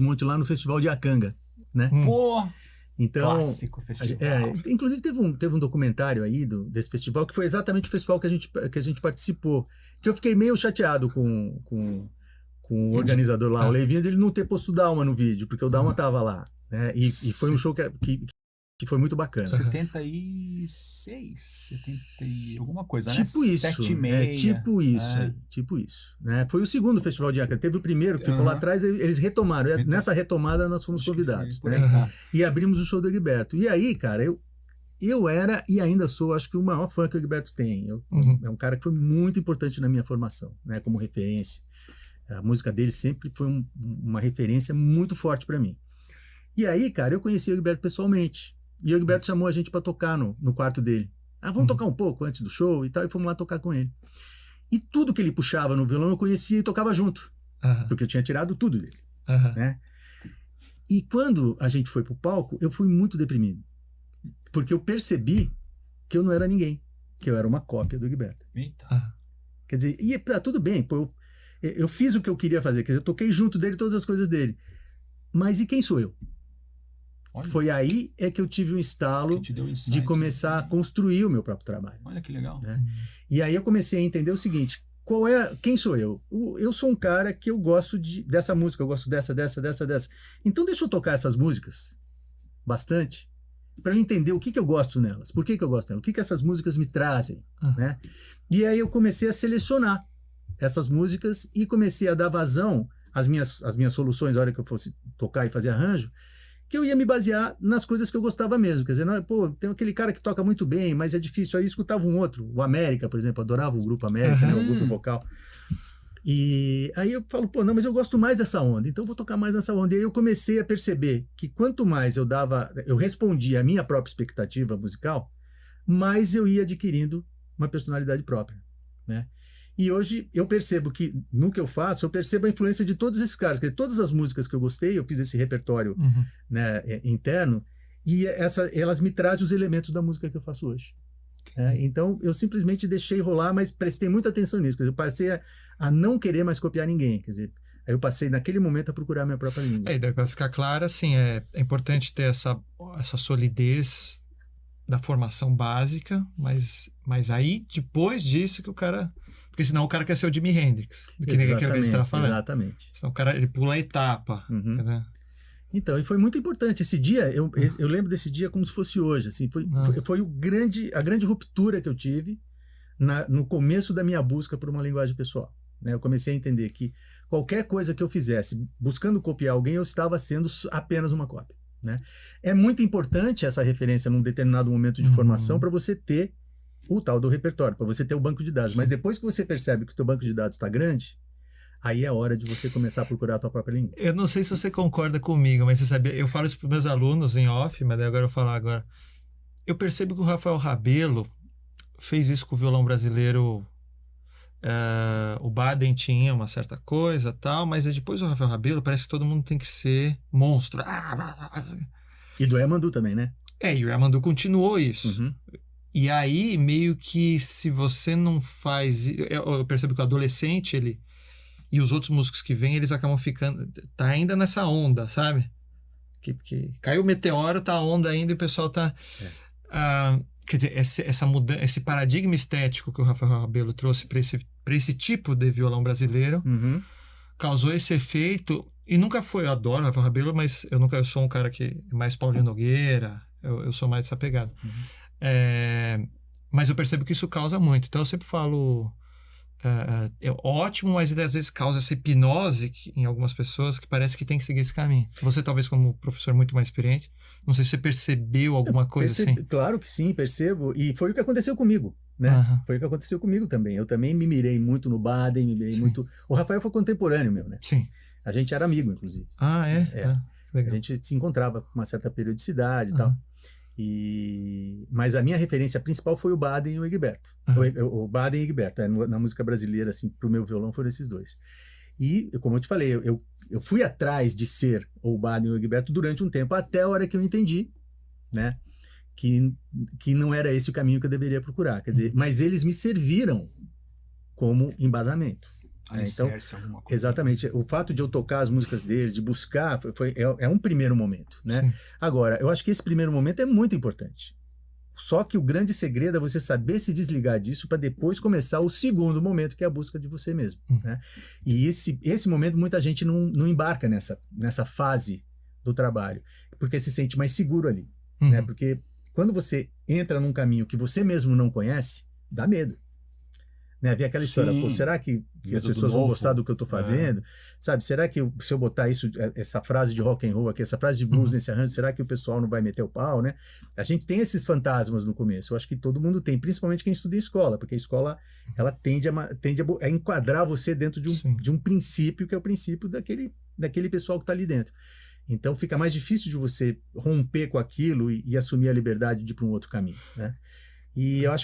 monte lá no Festival de Acanga, né? Pô, Então, clássico festival. inclusive teve um documentário aí desse festival que foi exatamente o festival que a gente participou, que eu fiquei meio chateado com o organizador lá, o Levinho, de ele não ter posto o Dalma no vídeo, porque o Dalma tava lá, né? E foi um show que foi muito bacana. 76, 70 e alguma coisa, Tipo né? isso, 7 e meia. tipo isso aí, tipo isso, né? Foi o segundo festival de Acanga, teve o primeiro que ficou lá atrás, eles retomaram, nessa retomada nós fomos convidados, né? E abrimos o show do Egberto, e aí, cara, eu era e ainda sou, acho que o maior fã que o Egberto tem. É um cara que foi muito importante na minha formação, né? Como referência. A música dele sempre foi uma referência muito forte para mim. E aí, cara, eu conheci o Egberto pessoalmente. E o Egberto chamou a gente para tocar no quarto dele. Ah, vamos tocar um pouco antes do show e tal. E fomos lá tocar com ele. E tudo que ele puxava no violão eu conhecia e tocava junto. Porque eu tinha tirado tudo dele. Né? E quando a gente foi pro palco, eu fui muito deprimido. Porque eu percebi que eu não era ninguém. Que eu era uma cópia do Egberto. Quer dizer, e tudo bem, pô, eu fiz o que eu queria fazer. Quer dizer, eu toquei junto dele todas as coisas dele. Mas e quem sou eu? Olha. Foi aí que eu tive um estalo de começar a construir o meu próprio trabalho. Olha que legal. Né? E aí eu comecei a entender o seguinte, quem sou eu? Eu sou um cara que eu gosto dessa música, eu gosto dessa. Então deixa eu tocar essas músicas bastante, para eu entender o que eu gosto nelas, por que eu gosto nelas, o que essas músicas me trazem. Né? E aí eu comecei a selecionar essas músicas e comecei a dar vazão às minhas soluções na hora que eu fosse tocar e fazer arranjo, que eu ia me basear nas coisas que eu gostava mesmo. Quer dizer, não, pô, tem aquele cara que toca muito bem, mas é difícil. Aí eu escutava um outro, o América, por exemplo, adorava o grupo América, né, o grupo vocal. E aí eu falo, pô, não, mas eu gosto mais dessa onda, então eu vou tocar mais nessa onda. E aí eu comecei a perceber que quanto mais eu respondia à minha própria expectativa musical, mais eu ia adquirindo uma personalidade própria, né? E hoje eu percebo que, no que eu faço, eu percebo a influência de todos esses caras. Porque todas as músicas que eu gostei, eu fiz esse repertório né, interno, e elas me trazem os elementos da música que eu faço hoje. Então, eu simplesmente deixei rolar, mas prestei muita atenção nisso. Quer dizer, eu passei a não querer mais copiar ninguém. Quer dizer, aí eu passei, naquele momento, a procurar a minha própria língua. Daí para ficar claro, assim, é importante ter essa solidez da formação básica, mas aí, depois disso, que o cara... Porque senão o cara quer ser o Jimi Hendrix, que nem aquilo que a gente estava falando. Exatamente. Senão o cara ele pula a etapa. Quer dizer... Então, e foi muito importante. Esse dia, eu lembro desse dia como se fosse hoje. Assim, foi a grande ruptura que eu tive no começo da minha busca por uma linguagem pessoal. Né? Eu comecei a entender que qualquer coisa que eu fizesse buscando copiar alguém, eu estava sendo apenas uma cópia. Né? É muito importante essa referência num determinado momento de formação para você ter o tal do repertório, para você ter o banco de dados. Mas depois que você percebe que o teu banco de dados está grande, aí é hora de você começar a procurar a tua própria língua. Eu não sei se você concorda comigo, mas você sabe, eu falo isso para os meus alunos em off, mas agora eu vou falar agora. Eu percebo que o Rafael Rabelo fez isso com o violão brasileiro. O Baden tinha uma certa coisa, tal, mas depois do Rafael Rabelo parece que todo mundo tem que ser monstro. E do Yamandu também, né? E o Yamandu continuou isso. E aí, meio que se você não faz... Eu percebo que o adolescente, e os outros músicos que vêm, eles acabam ficando... Tá ainda nessa onda, sabe? Que caiu o meteoro, tá a onda ainda e o pessoal tá... quer dizer, essa mudança, esse paradigma estético que o Rafael Rabelo trouxe para esse tipo de violão brasileiro causou esse efeito. E nunca foi... Eu adoro o Rafael Rabelo, mas eu sou um cara que é mais Paulinho Nogueira. Eu sou mais desapegado. Mas eu percebo que isso causa muito. Então eu sempre falo é ótimo, mas às vezes causa essa hipnose em algumas pessoas que parece que tem que seguir esse caminho. Você talvez como professor muito mais experiente, não sei se você percebeu alguma coisa assim. Claro que sim, percebo. E foi o que aconteceu comigo, né? Foi o que aconteceu comigo também. Eu também me mirei muito no Baden, me mirei muito... O Rafael foi contemporâneo meu, né? Sim. A gente era amigo, inclusive. Legal. A gente se encontrava com uma certa periodicidade e tal. Mas a minha referência principal foi o Baden e o Egberto. O Baden e o Egberto. Na música brasileira, assim, pro meu violão, foram esses dois. E, como eu te falei, eu fui atrás de ser o Baden e o Egberto durante um tempo, até a hora que eu entendi, né, que não era esse o caminho que eu deveria procurar. Quer dizer, mas eles me serviram como embasamento. alicerce, então, alguma coisa. Exatamente. O fato de eu tocar as músicas deles, de buscar, é um primeiro momento, né? Sim. Agora, eu acho que esse primeiro momento é muito importante. Só que o grande segredo é você saber se desligar disso para depois começar o segundo momento, que é a busca de você mesmo, né? E esse momento muita gente não embarca nessa fase do trabalho, porque se sente mais seguro ali, né? Porque quando você entra num caminho que você mesmo não conhece, dá medo. Né? Havia aquela história, pô, será que as pessoas vão gostar do que eu estou fazendo? Sabe, será que se eu botar essa frase de rock and roll aqui, essa frase de blues nesse arranjo, será que o pessoal não vai meter o pau, né? A gente tem esses fantasmas no começo, eu acho que todo mundo tem, principalmente quem estuda em escola, porque a escola, ela tende a enquadrar você dentro de um princípio, que é o princípio daquele pessoal que está ali dentro. Então fica mais difícil de você romper com aquilo e assumir a liberdade de ir para um outro caminho, né? E eu acho